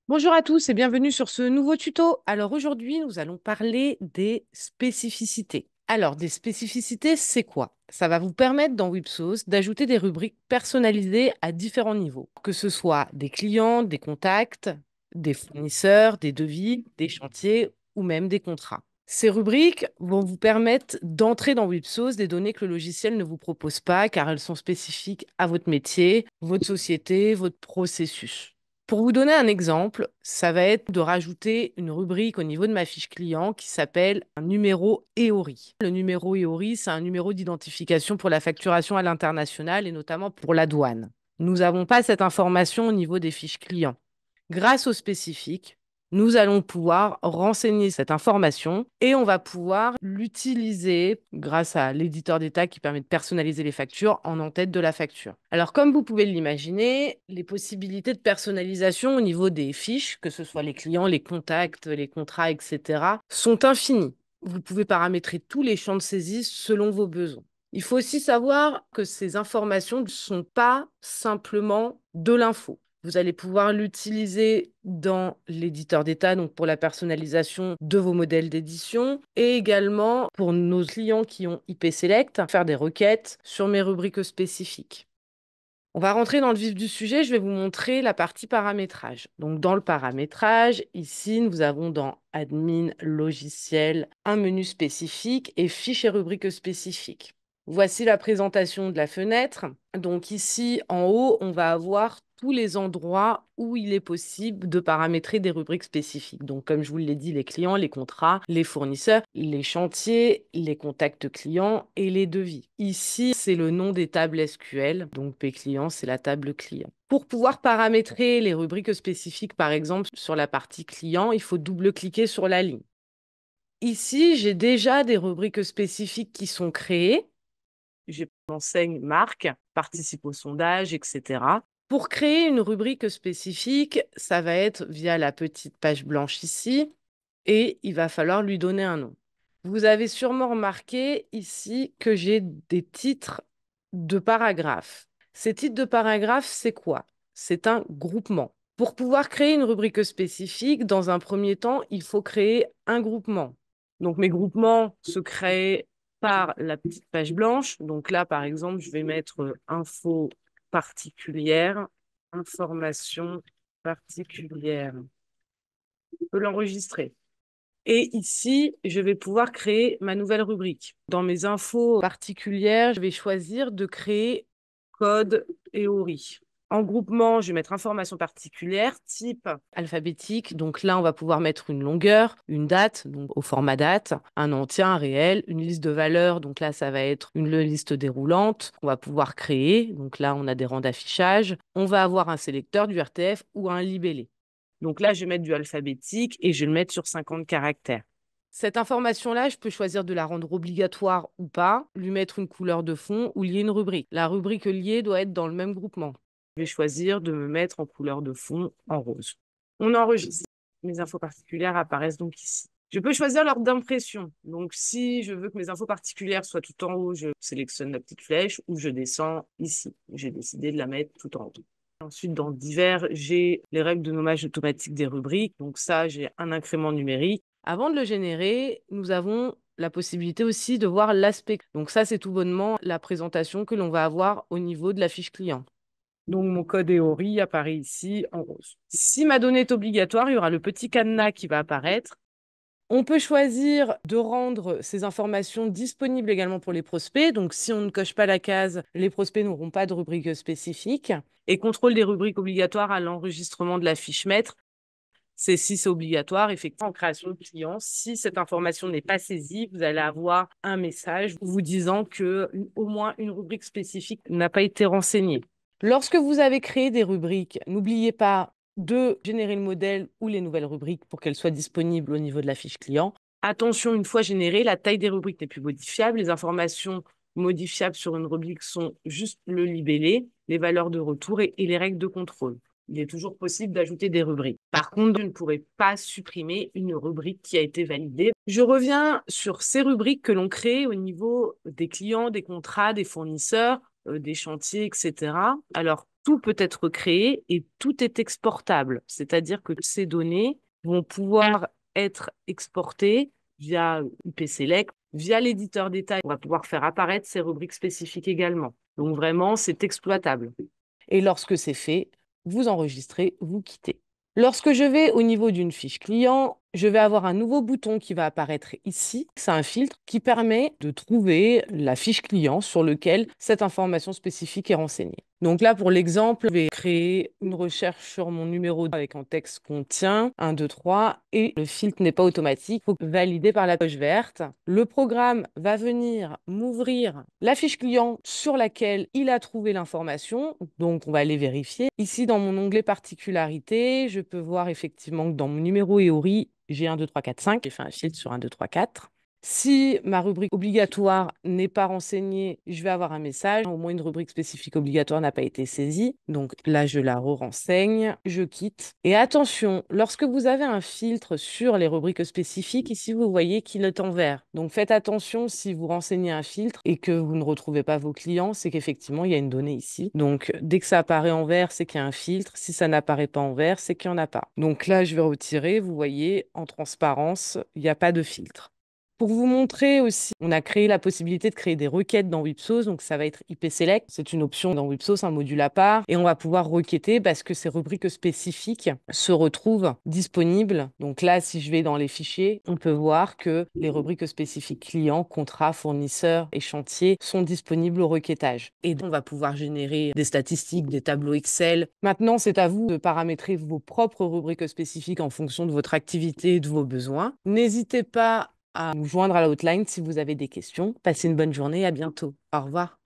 Bonjour à tous et bienvenue sur ce nouveau tuto. Alors aujourd'hui, nous allons parler des spécificités. Alors, des spécificités, c'est quoi? Ça va vous permettre dans Wipsos d'ajouter des rubriques personnalisées à différents niveaux, que ce soit des clients, des contacts, des fournisseurs, des devis, des chantiers ou même des contrats. Ces rubriques vont vous permettre d'entrer dans Wipsos des données que le logiciel ne vous propose pas car elles sont spécifiques à votre métier, votre société, votre processus. Pour vous donner un exemple, ça va être de rajouter une rubrique au niveau de ma fiche client qui s'appelle un numéro EORI. Le numéro EORI, c'est un numéro d'identification pour la facturation à l'international et notamment pour la douane. Nous n'avons pas cette information au niveau des fiches clients. Grâce au spécifique, nous allons pouvoir renseigner cette information et on va pouvoir l'utiliser grâce à l'éditeur d'état qui permet de personnaliser les factures en en-tête de la facture. Alors, comme vous pouvez l'imaginer, les possibilités de personnalisation au niveau des fiches, que ce soit les clients, les contacts, les contrats, etc., sont infinies. Vous pouvez paramétrer tous les champs de saisie selon vos besoins. Il faut aussi savoir que ces informations ne sont pas simplement de l'info. Vous allez pouvoir l'utiliser dans l'éditeur d'état, donc pour la personnalisation de vos modèles d'édition, et également pour nos clients qui ont IP Select, faire des requêtes sur mes rubriques spécifiques. On va rentrer dans le vif du sujet, je vais vous montrer la partie paramétrage. Donc dans le paramétrage, ici, nous avons dans Admin, Logiciel, un menu spécifique et Fiches et rubriques spécifiques. Voici la présentation de la fenêtre. Donc ici, en haut, on va avoir tous les endroits où il est possible de paramétrer des rubriques spécifiques. Donc, comme je vous l'ai dit, les clients, les contrats, les fournisseurs, les chantiers, les contacts clients et les devis. Ici, c'est le nom des tables SQL. Donc, P-client, c'est la table client. Pour pouvoir paramétrer les rubriques spécifiques, par exemple, sur la partie client, il faut double-cliquer sur la ligne. Ici, j'ai déjà des rubriques spécifiques qui sont créées. J'enseigne marque, participe au sondage, etc. Pour créer une rubrique spécifique, ça va être via la petite page blanche ici et il va falloir lui donner un nom. Vous avez sûrement remarqué ici que j'ai des titres de paragraphes. Ces titres de paragraphes, c'est quoi? C'est un groupement. Pour pouvoir créer une rubrique spécifique, dans un premier temps, il faut créer un groupement. Donc, mes groupements se créent par la petite page blanche. Donc là, par exemple, je vais mettre info particulière, information particulière. Je peux l'enregistrer. Et ici, je vais pouvoir créer ma nouvelle rubrique. Dans mes infos particulières, je vais choisir de créer code EORI. En groupement, je vais mettre information particulière, type alphabétique. Donc là, on va pouvoir mettre une longueur, une date, donc au format date, un entier, un réel, une liste de valeurs. Donc là, ça va être une liste déroulante qu'on va pouvoir créer. Donc là, on a des rangs d'affichage. On va avoir un sélecteur, du RTF ou un libellé. Donc là, je vais mettre du alphabétique et je vais le mettre sur 50 caractères. Cette information-là, je peux choisir de la rendre obligatoire ou pas, lui mettre une couleur de fond ou lier une rubrique. La rubrique liée doit être dans le même groupement. Je vais choisir de me mettre en couleur de fond en rose. On enregistre. Mes infos particulières apparaissent donc ici. Je peux choisir l'ordre d'impression. Donc, si je veux que mes infos particulières soient tout en haut, je sélectionne la petite flèche ou je descends ici. J'ai décidé de la mettre tout en haut. Ensuite, dans divers, j'ai les règles de nommage automatique des rubriques. Donc ça, j'ai un incrément numérique. Avant de le générer, nous avons la possibilité aussi de voir l'aspect. Donc ça, c'est tout bonnement la présentation que l'on va avoir au niveau de la fiche client. Donc mon code EORI apparaît ici en rose. Si ma donnée est obligatoire, il y aura le petit cadenas qui va apparaître. On peut choisir de rendre ces informations disponibles également pour les prospects. Donc, si on ne coche pas la case, les prospects n'auront pas de rubrique spécifique. Et contrôle des rubriques obligatoires à l'enregistrement de la fiche maître. C'est si c'est obligatoire, effectivement, en création de client. Si cette information n'est pas saisie, vous allez avoir un message vous disant que au moins une rubrique spécifique n'a pas été renseignée. Lorsque vous avez créé des rubriques, n'oubliez pas de générer le modèle ou les nouvelles rubriques pour qu'elles soient disponibles au niveau de la fiche client. Attention, une fois générée, la taille des rubriques n'est plus modifiable. Les informations modifiables sur une rubrique sont juste le libellé, les valeurs de retour et les règles de contrôle. Il est toujours possible d'ajouter des rubriques. Par contre, je ne pourrai pas supprimer une rubrique qui a été validée. Je reviens sur ces rubriques que l'on crée au niveau des clients, des contrats, des fournisseurs, des chantiers, etc. Alors, tout peut être créé et tout est exportable. C'est-à-dire que ces données vont pouvoir être exportées via IP Select, via l'éditeur détail. On va pouvoir faire apparaître ces rubriques spécifiques également. Donc vraiment, c'est exploitable. Et lorsque c'est fait, vous enregistrez, vous quittez. Lorsque je vais au niveau d'une fiche client, je vais avoir un nouveau bouton qui va apparaître ici. C'est un filtre qui permet de trouver la fiche client sur lequel cette information spécifique est renseignée. Donc là, pour l'exemple, je vais créer une recherche sur mon numéro avec un texte contient 1, 2, 3 et le filtre n'est pas automatique. Il faut valider par la coche verte. Le programme va venir m'ouvrir la fiche client sur laquelle il a trouvé l'information. Donc, on va aller vérifier. Ici, dans mon onglet particularité, je peux voir effectivement que dans mon numéro EORI, j'ai 1, 2, 3, 4, 5. J'ai fait un filtre sur 1, 2, 3, 4. Si ma rubrique obligatoire n'est pas renseignée, je vais avoir un message. Au moins, une rubrique spécifique obligatoire n'a pas été saisie. Donc là, je la renseigne, je quitte. Et attention, lorsque vous avez un filtre sur les rubriques spécifiques, ici, vous voyez qu'il est en vert. Donc faites attention si vous renseignez un filtre et que vous ne retrouvez pas vos clients, c'est qu'effectivement, il y a une donnée ici. Donc dès que ça apparaît en vert, c'est qu'il y a un filtre. Si ça n'apparaît pas en vert, c'est qu'il n'y en a pas. Donc là, je vais retirer. Vous voyez, en transparence, il n'y a pas de filtre. Pour vous montrer aussi, on a créé la possibilité de créer des requêtes dans Wipsource. Donc, ça va être IP Select. C'est une option dans Wipsource, un module à part. Et on va pouvoir requêter parce que ces rubriques spécifiques se retrouvent disponibles. Donc là, si je vais dans les fichiers, on peut voir que les rubriques spécifiques clients, contrats, fournisseurs et chantiers sont disponibles au requêtage. Et donc, on va pouvoir générer des statistiques, des tableaux Excel. Maintenant, c'est à vous de paramétrer vos propres rubriques spécifiques en fonction de votre activité et de vos besoins. N'hésitez pas à nous joindre à la hotline si vous avez des questions. Passez une bonne journée, à bientôt. Au revoir.